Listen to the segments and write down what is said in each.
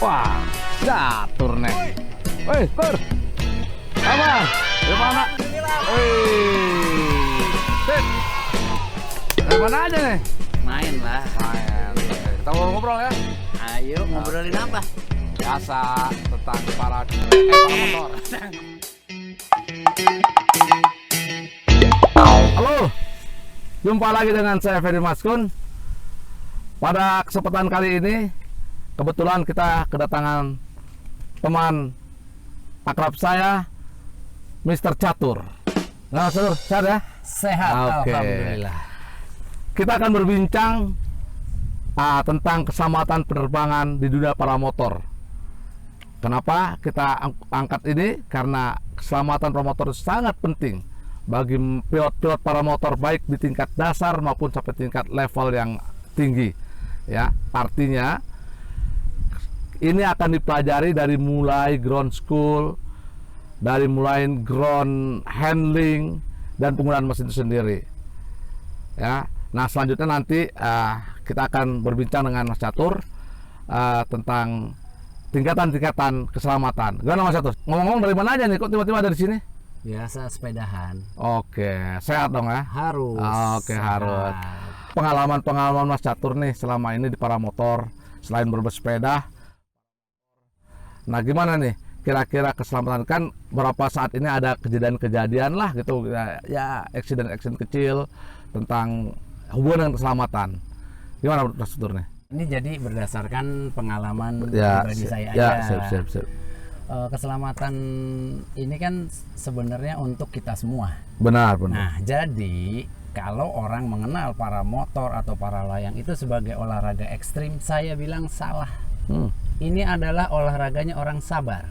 Wah, Catur nih. Woi, Tur. Apa? Gimana? Sip. Dari mana aja nih? Main lah. Main. Kita ngobrol ya. Ayo ngobrolin apa? Biasa tentang para motor. Halo. Jumpa lagi dengan saya Ferry Maskun. Pada kesempatan kali ini kebetulan kita kedatangan teman akrab saya, Mr. Catur. Nah, Catur, sehat ya? Sehat, Oke. alhamdulillah. Kita akan berbincang tentang keselamatan penerbangan di dunia para motor. Kenapa kita angkat ini? Karena keselamatan para motor sangat penting bagi pilot-pilot para motor, baik di tingkat dasar maupun sampai tingkat level yang tinggi. Ya, artinya ini akan dipelajari dari mulai ground school, dari mulai ground handling dan penggunaan mesin itu sendiri. Ya, nah selanjutnya nanti kita akan berbincang dengan Mas Catur tentang tingkatan-tingkatan keselamatan. Gimana Mas Catur? Ngomong-ngomong dari mana aja nih? Kok tiba-tiba ada di sini? Biasa sepedahan. Oke, sehat dong ya? Harus. Oke, harus. Pengalaman-pengalaman Mas Catur nih selama ini di para motor, selain bersepeda. Nah, gimana nih kira-kira keselamatan? Kan beberapa saat ini ada kejadian-kejadian lah gitu ya, accident kecil tentang hubungan dengan keselamatan. Gimana Mas Catur nih? Ini jadi berdasarkan pengalaman Ya, pribadi saya ya, aja. siap. Keselamatan ini kan sebenarnya untuk kita semua. Benar. Nah, jadi kalau orang mengenal para motor atau para layang itu sebagai olahraga ekstrim, saya bilang salah. Ini adalah olahraganya orang sabar.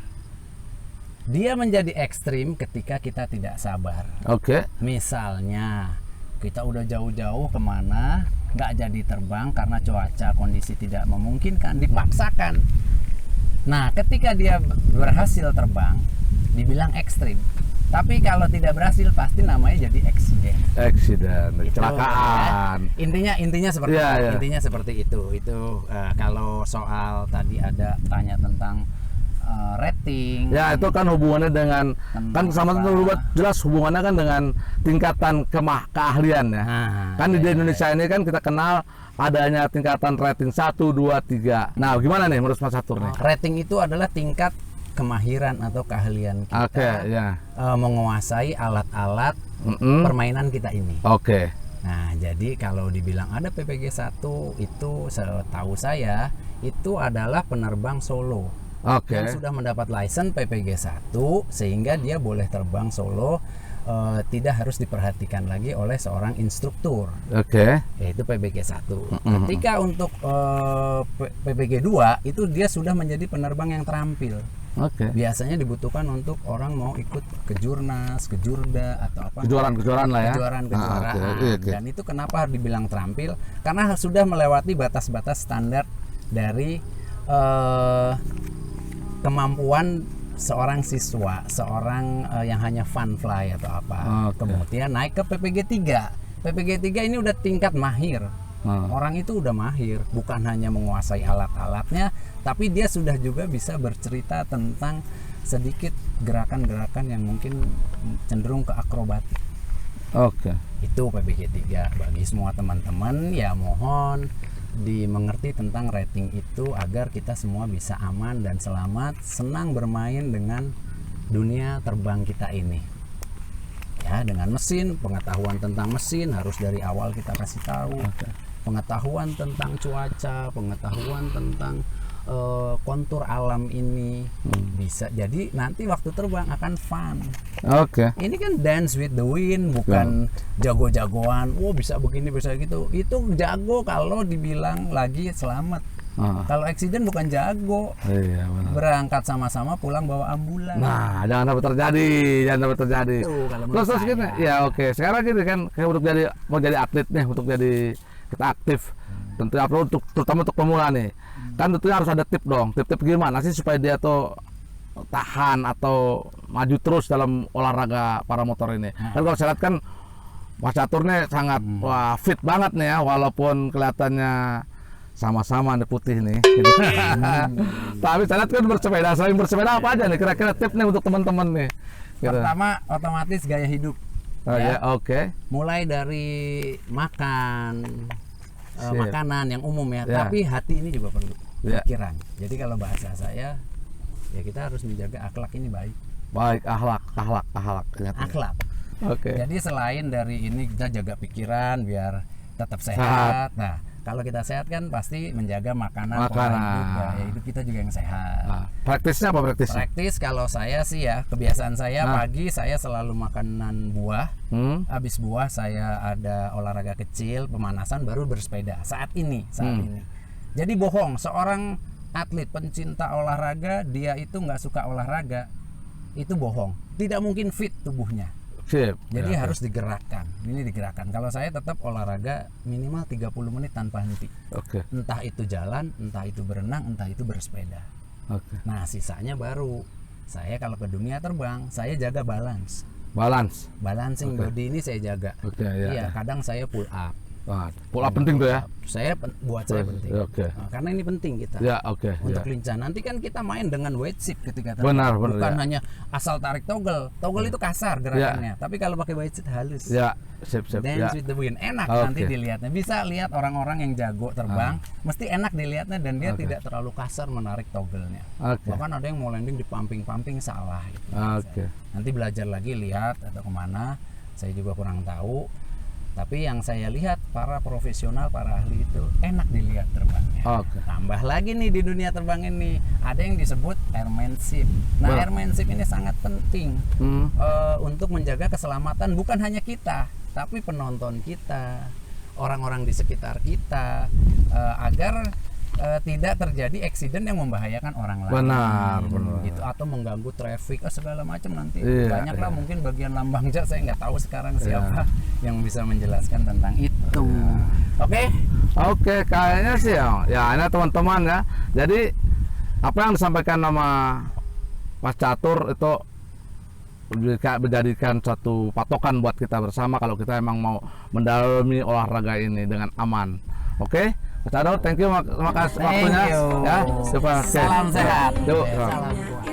Dia menjadi ekstrim ketika kita tidak sabar. Oke. Misalnya kita udah jauh-jauh kemana, nggak jadi terbang karena cuaca kondisi tidak memungkinkan, dipaksakan. Nah, ketika dia berhasil terbang, dibilang ekstrim. Tapi kalau tidak berhasil, pasti namanya jadi eksiden. Kecelakaan. Ya. Intinya seperti Ya, itu. ya. Intinya seperti itu. Itu kalau soal tadi ada tanya tentang rating. Ya, itu kan hubungannya dengan kan keselamatan itu jelas hubungannya kan dengan tingkatan keahlian ya. Kan di Indonesia ini kan kita kenal adanya tingkatan rating 1, 2, 3. Nah, gimana nih menurut Mas Catur nih? Rating itu adalah tingkat kemahiran atau keahlian kita. Oke, ya. Menguasai alat-alat permainan kita ini. Oke. Nah, jadi kalau dibilang ada PPG 1 itu setahu saya itu adalah penerbang solo. Oke. Yang sudah mendapat license PPG 1 sehingga dia boleh terbang solo, tidak harus diperhatikan lagi oleh seorang instruktur. Oke. Yaitu PPG 1. Ketika untuk PPG 2 itu dia sudah menjadi penerbang yang terampil. Oke. Biasanya dibutuhkan untuk orang mau ikut ke Jurnas, ke Jurda atau apa. Kejuaraan lah ya. Kejuaraan. Oke. Dan itu kenapa harus dibilang terampil? Karena sudah melewati batas-batas standar dari kemampuan seorang siswa, seorang yang hanya fun fly atau apa. Kemudian naik ke PPG 3. PPG 3 ini udah tingkat mahir. Orang itu udah mahir, bukan hanya menguasai alat-alatnya, tapi dia sudah juga bisa bercerita tentang sedikit gerakan-gerakan yang mungkin cenderung ke akrobatik. Oke. Itu PPG 3. Bagi semua teman-teman ya mohon dimengerti tentang rating itu agar kita semua bisa aman dan selamat, senang bermain dengan dunia terbang kita ini. Ya, dengan mesin, pengetahuan tentang mesin harus dari awal kita kasih tahu. Pengetahuan tentang cuaca, pengetahuan tentang kontur alam ini bisa. Jadi nanti waktu terbang akan fun. Oke. Ini kan dance with the wind, bukan jago-jagoan. Bisa begini, bisa gitu. Itu jago kalau dibilang lagi selamat. Kalau eksiden bukan jago. Iya, benar. Berangkat sama-sama, pulang bawa ambulan. Nah, jangan sampai terjadi. Terus gini, ya oke. Sekarang gini kan, kayak untuk mau jadi atlet nih, untuk jadi kita aktif. Tentunya terutama untuk pemula nih. Kan tentunya harus ada tip dong. Tip-tip gimana sih supaya dia tuh tahan atau maju terus dalam olahraga para motor ini. Kan kalau saya lihat kan Mas Catur nih sangat fit banget nih ya, walaupun kelihatannya sama-sama nih putih nih. Gitu. Tapi saya lihat kan bersepeda, selain bersepeda apa aja nih kira-kira tips nih untuk teman-teman nih. Gitu. Pertama, otomatis gaya hidup. Oh, ya, oke. Mulai dari makan, Sip. makanan yang umum ya, Ya. tapi hati ini juga perlu, Ya. pikiran. Jadi kalau bahasa saya, ya kita harus menjaga akhlak ini baik. Baik, akhlak. Ingat. Akhlak. Oke. Jadi selain dari ini kita jaga pikiran biar tetap Sehat. sehat. Nah, kalau kita sehat kan pasti menjaga makanan, pola hidup, gaya hidup kita juga yang sehat. Nah, praktisnya apa praktisnya? Praktis kalau saya sih ya, kebiasaan saya Nah. pagi saya selalu makanan buah. Hmm? Habis buah saya ada olahraga kecil, pemanasan, baru bersepeda. Saat ini. Jadi bohong, seorang atlet pencinta olahraga dia itu nggak suka olahraga, itu bohong. Tidak mungkin fit tubuhnya. Sip. Jadi Ya, harus digerakkan. Ini digerakkan. Kalau saya tetap olahraga minimal 30 menit tanpa henti. Oke. Entah itu jalan, entah itu berenang, entah itu bersepeda. Oke. Nah, sisanya baru saya kalau ke dunia terbang, saya jaga balance. Balance. Balancing body ini saya jaga. Oke, ya. Iya, kadang saya pull up. Wah, pola penting tuh ya. Buat saya penting. Oke. Nah, karena ini penting kita. Ya, oke. Untuk Ya. lincah. Nanti kan kita main dengan weight shift ketika terbang. Benar, Bukan ya. hanya asal tarik toggle. Toggle itu kasar gerakannya. Tapi kalau pakai weight shift halus. Ya, sip. Dance Ya. with the wind. Enak Oke. nanti dilihatnya. Bisa lihat orang-orang yang jago terbang, mesti enak dilihatnya dan dia Oke. tidak terlalu kasar menarik toggle-nya. Oke. Bahkan ada yang mau landing di pumping salah gitu. Oke. Nanti belajar lagi lihat atau kemana, saya juga kurang tahu. Tapi yang saya lihat para profesional, para ahli itu enak dilihat terbangnya. Oke. Tambah lagi nih di dunia terbang ini ada yang disebut airmanship. Nah, Wah. airmanship ini sangat penting Hmm. untuk menjaga keselamatan bukan hanya kita, tapi penonton kita, orang-orang di sekitar kita, agar tidak terjadi eksiden yang membahayakan orang lain. Benar. Gitu, atau mengganggu traffic segala macam nanti. Iya, Banyak lah iya. mungkin bagian lambang jas saya nggak tahu sekarang siapa yang bisa menjelaskan tentang itu. Oke. Oke, kayaknya sih ya ini teman-teman ya. Jadi apa yang disampaikan nama Mas Catur itu menjadikan satu patokan buat kita bersama kalau kita emang mau mendalami olahraga ini dengan aman. Oke, Mas Catur, thank you, makasih Thank waktunya you. ya. Coba, oke. Salam sehat. Yuk. Salam kuat.